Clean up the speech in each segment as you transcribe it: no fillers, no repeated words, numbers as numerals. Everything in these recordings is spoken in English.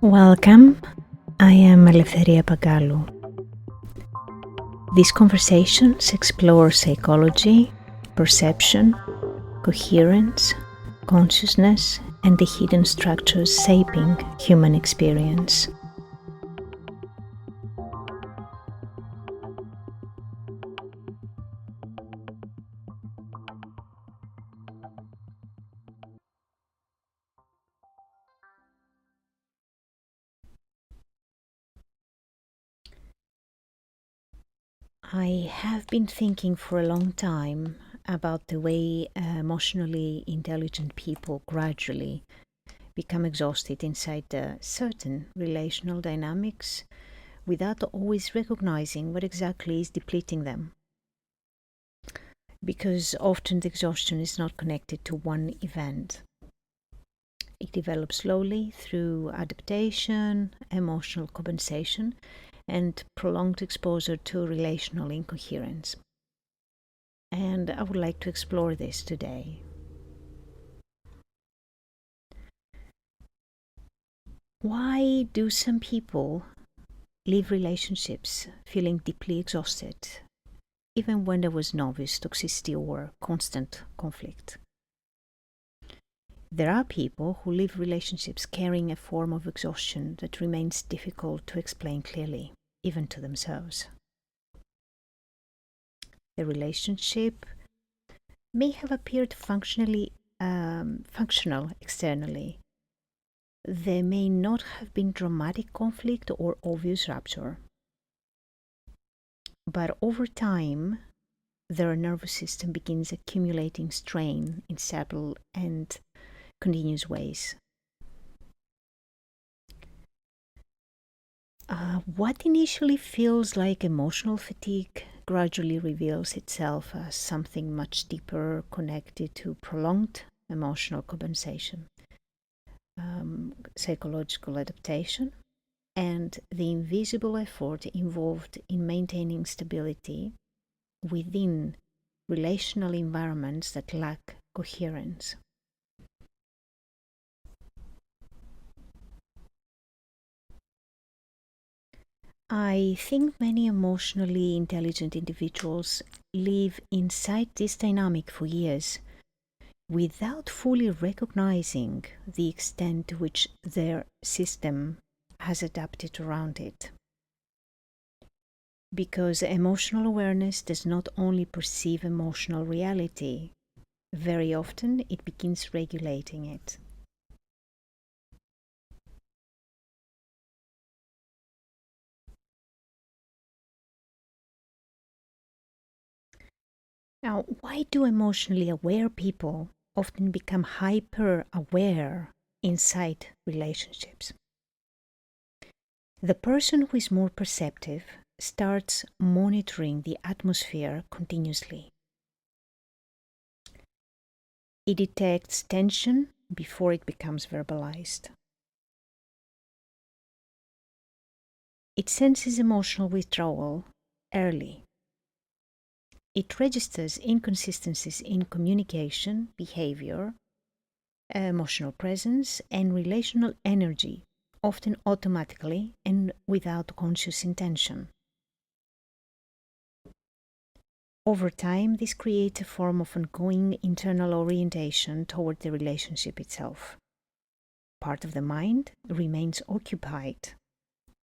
Welcome, I am Eleftheria Pagkalou. These conversations explore psychology, perception, coherence, consciousness, and the hidden structures shaping human experience. I have been thinking for a long time about the way emotionally intelligent people gradually become exhausted inside certain relational dynamics without always recognizing what exactly is depleting them. Because often the exhaustion is not connected to one event. It develops slowly through adaptation, emotional compensation, and prolonged exposure to relational incoherence. And I would like to explore this today. Why do some people leave relationships feeling deeply exhausted, even when there was no obvious toxicity or constant conflict? There are people who leave relationships carrying a form of exhaustion that remains difficult to explain clearly, even to themselves. The relationship may have appeared functional externally. There may not have been dramatic conflict or obvious rupture. But over time, their nervous system begins accumulating strain in subtle and continuous ways. What initially feels like emotional fatigue gradually reveals itself as something much deeper, connected to prolonged emotional compensation, psychological adaptation, and the invisible effort involved in maintaining stability within relational environments that lack coherence. I think many emotionally intelligent individuals live inside this dynamic for years without fully recognizing the extent to which their system has adapted around it. Because emotional awareness does not only perceive emotional reality, very often it begins regulating it. Now, why do emotionally aware people often become hyper aware inside relationships? The person who is more perceptive starts monitoring the atmosphere continuously. It detects tension before it becomes verbalized. It senses emotional withdrawal early. It registers inconsistencies in communication, behavior, emotional presence, and relational energy, often automatically and without conscious intention. Over time, this creates a form of ongoing internal orientation toward the relationship itself. Part of the mind remains occupied,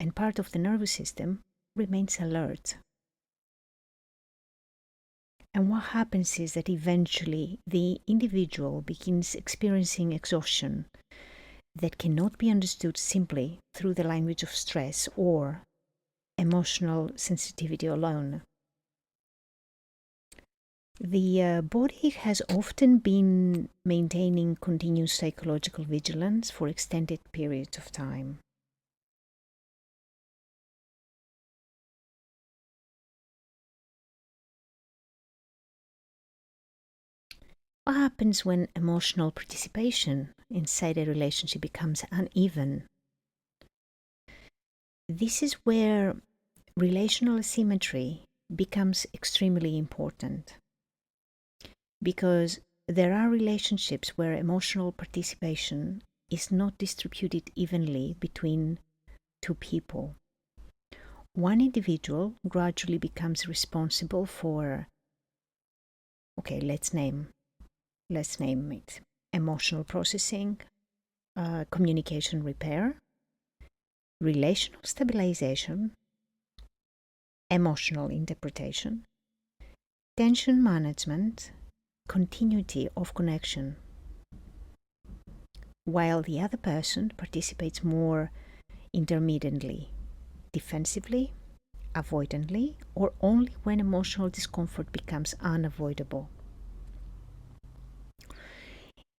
and part of the nervous system remains alert. And what happens is that eventually the individual begins experiencing exhaustion that cannot be understood simply through the language of stress or emotional sensitivity alone. The body has often been maintaining continuous psychological vigilance for extended periods of time. What happens when emotional participation inside a relationship becomes uneven? This is where relational asymmetry becomes extremely important because there are relationships where emotional participation is not distributed evenly between two people. One individual gradually becomes responsible for, let's name it, emotional processing, communication repair, relational stabilization, emotional interpretation, tension management, continuity of connection, while the other person participates more intermittently, defensively, avoidantly, or only when emotional discomfort becomes unavoidable.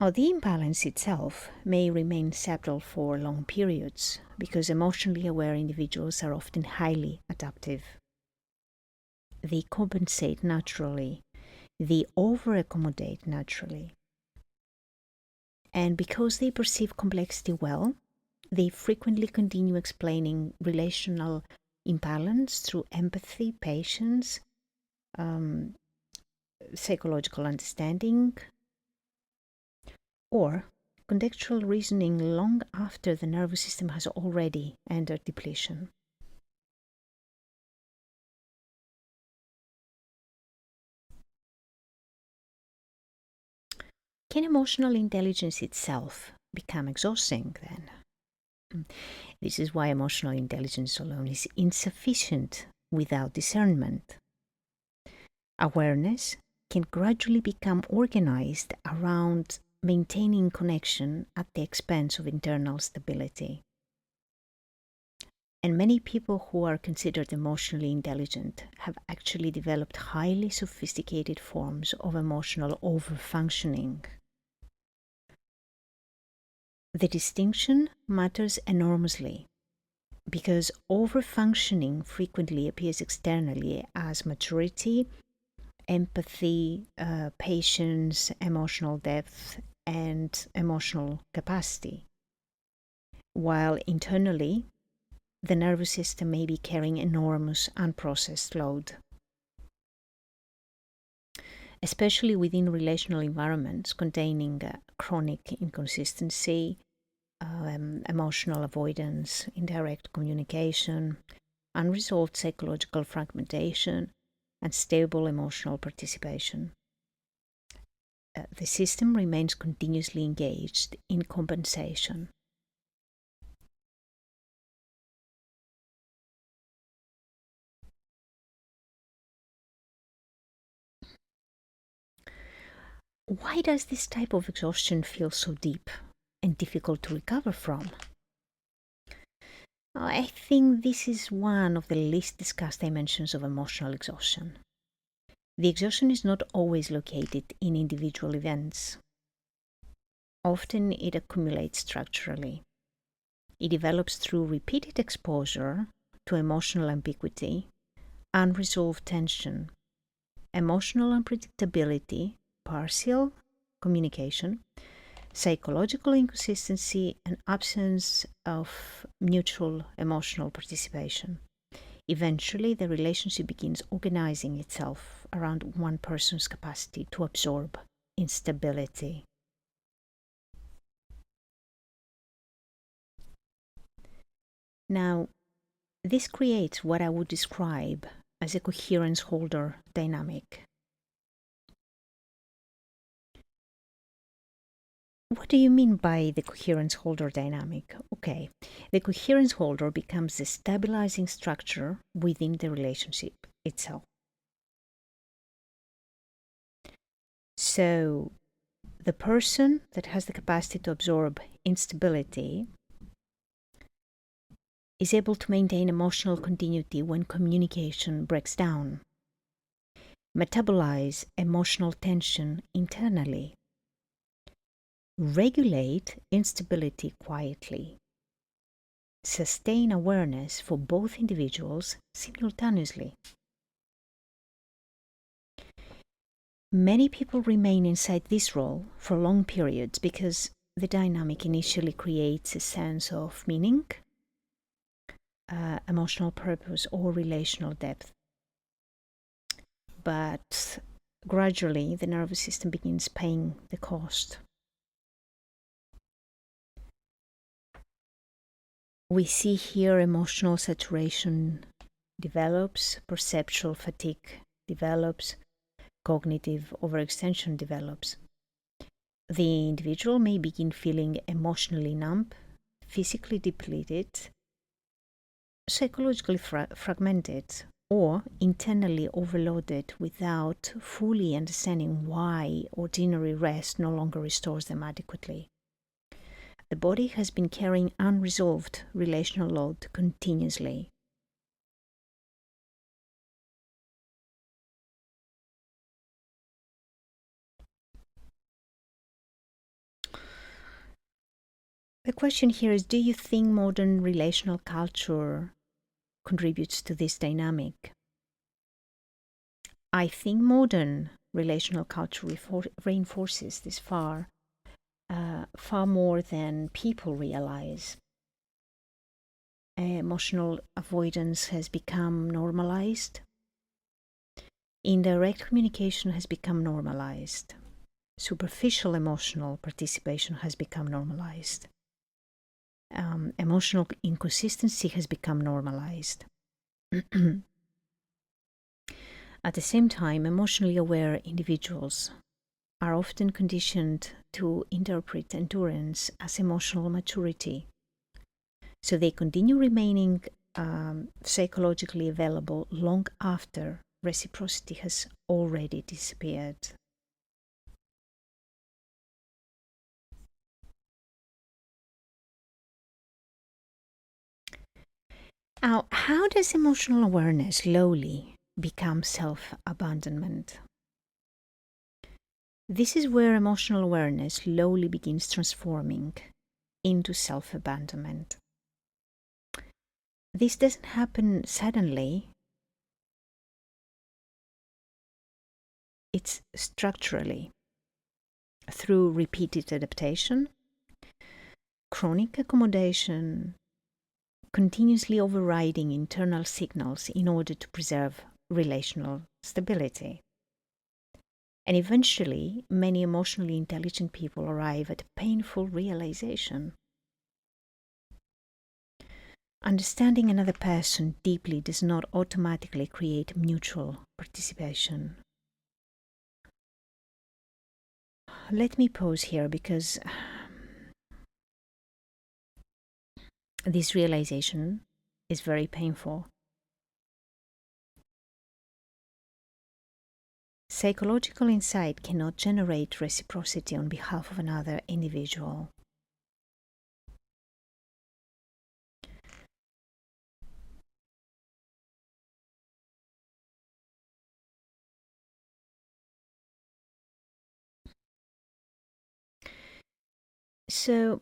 Now, the imbalance itself may remain subtle for long periods because emotionally aware individuals are often highly adaptive. They compensate naturally, they over-accommodate naturally. And because they perceive complexity well, they frequently continue explaining relational imbalance through empathy, patience, psychological understanding, or contextual reasoning long after the nervous system has already entered depletion. Can emotional intelligence itself become exhausting then? This is why emotional intelligence alone is insufficient without discernment. Awareness can gradually become organized around maintaining connection at the expense of internal stability. And many people who are considered emotionally intelligent have actually developed highly sophisticated forms of emotional overfunctioning. The distinction matters enormously because overfunctioning frequently appears externally as maturity, empathy, patience, emotional depth, and emotional capacity, while internally the nervous system may be carrying enormous unprocessed load. Especially within relational environments containing chronic inconsistency, emotional avoidance, indirect communication, unresolved psychological fragmentation, and stable emotional participation. The system remains continuously engaged in compensation. Why does this type of exhaustion feel so deep and difficult to recover from? I think this is one of the least discussed dimensions of emotional exhaustion. The exhaustion is not always located in individual events. Often it accumulates structurally. It develops through repeated exposure to emotional ambiguity, unresolved tension, emotional unpredictability, partial communication, psychological inconsistency, and absence of mutual emotional participation. Eventually, the relationship begins organizing itself around one person's capacity to absorb instability. Now, this creates what I would describe as a coherence holder dynamic. What do you mean by the coherence holder dynamic? Okay, the coherence holder becomes the stabilizing structure within the relationship itself. So, the person that has the capacity to absorb instability is able to maintain emotional continuity when communication breaks down, metabolize emotional tension internally, regulate instability quietly, sustain awareness for both individuals simultaneously. Many people remain inside this role for long periods because the dynamic initially creates a sense of meaning, emotional purpose, or relational depth. But gradually, the nervous system begins paying the cost. We see here emotional saturation develops, perceptual fatigue develops, cognitive overextension develops. The individual may begin feeling emotionally numb, physically depleted, psychologically fragmented, or internally overloaded without fully understanding why ordinary rest no longer restores them adequately. The body has been carrying unresolved relational load continuously. The question here is, do you think modern relational culture contributes to this dynamic? I think modern relational culture reinforces this far more than people realize. Emotional avoidance has become normalized. Indirect communication has become normalized. Superficial emotional participation has become normalized. Emotional inconsistency has become normalized. At the same time, emotionally aware individuals are often conditioned to interpret endurance as emotional maturity. So they continue remaining psychologically available long after reciprocity has already disappeared. Now, how does emotional awareness slowly become self-abandonment? This is where emotional awareness slowly begins transforming into self-abandonment. This doesn't happen suddenly. It's structurally, through repeated adaptation, chronic accommodation, continuously overriding internal signals in order to preserve relational stability. And eventually, many emotionally intelligent people arrive at a painful realization. Understanding another person deeply does not automatically create mutual participation. Let me pause here because this realization is very painful. Psychological insight cannot generate reciprocity on behalf of another individual. So,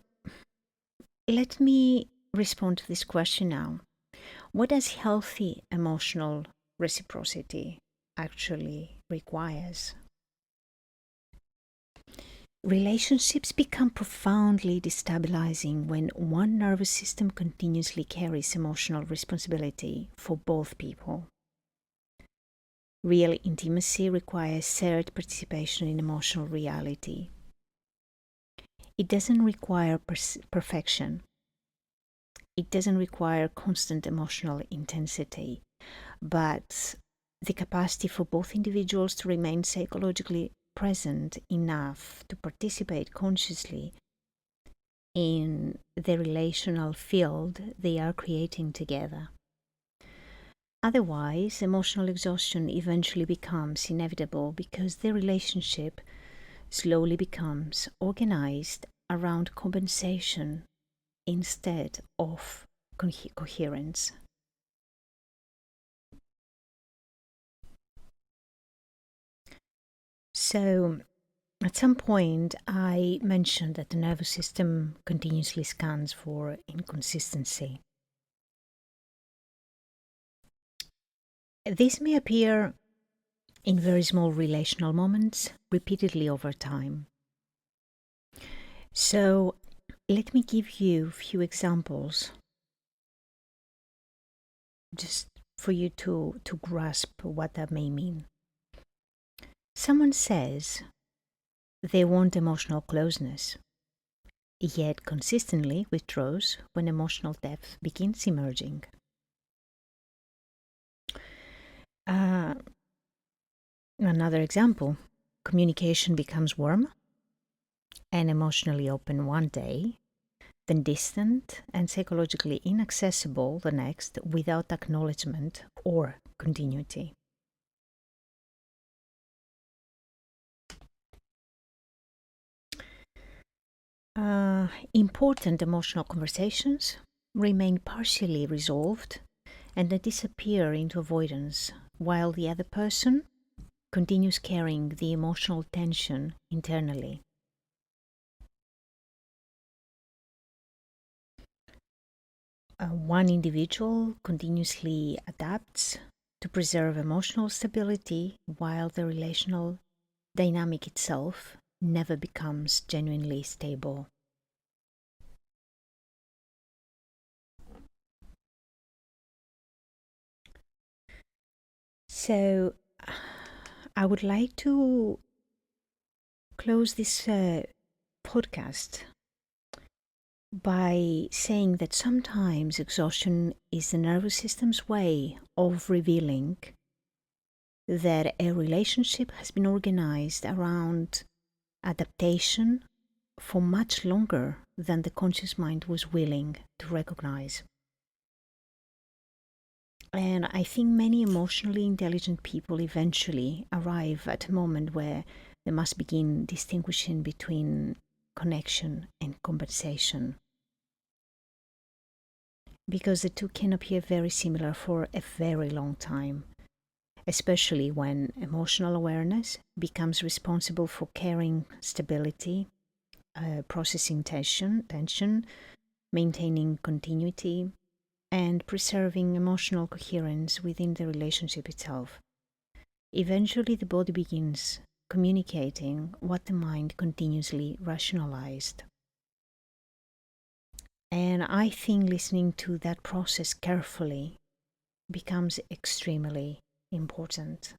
let me respond to this question now. What does healthy emotional reciprocity actually requires? Relationships become profoundly destabilizing when one nervous system continuously carries emotional responsibility for both people. Real intimacy requires shared participation in emotional reality. It doesn't require perfection. It doesn't require constant emotional intensity, but the capacity for both individuals to remain psychologically present enough to participate consciously in the relational field they are creating together. Otherwise, emotional exhaustion eventually becomes inevitable because the relationship slowly becomes organized around compensation instead of coherence. So, at some point, I mentioned that the nervous system continuously scans for inconsistency. This may appear in very small relational moments repeatedly over time. So, let me give you a few examples just for you to grasp what that may mean. Someone says they want emotional closeness, yet consistently withdraws when emotional depth begins emerging. Another example, communication becomes warm and emotionally open one day, then distant and psychologically inaccessible the next without acknowledgement or continuity. Important emotional conversations remain partially resolved and they disappear into avoidance, while the other person continues carrying the emotional tension internally. One individual continuously adapts to preserve emotional stability while the relational dynamic itself never becomes genuinely stable. So, I would like to close this podcast by saying that sometimes exhaustion is the nervous system's way of revealing that a relationship has been organized around adaptation for much longer than the conscious mind was willing to recognize. And I think many emotionally intelligent people eventually arrive at a moment where they must begin distinguishing between connection and compensation. Because the two can appear very similar for a very long time, especially when emotional awareness becomes responsible for carrying stability, processing tension, maintaining continuity, and preserving emotional coherence within the relationship itself. Eventually, the body begins communicating what the mind continuously rationalized. And I think listening to that process carefully becomes extremely important.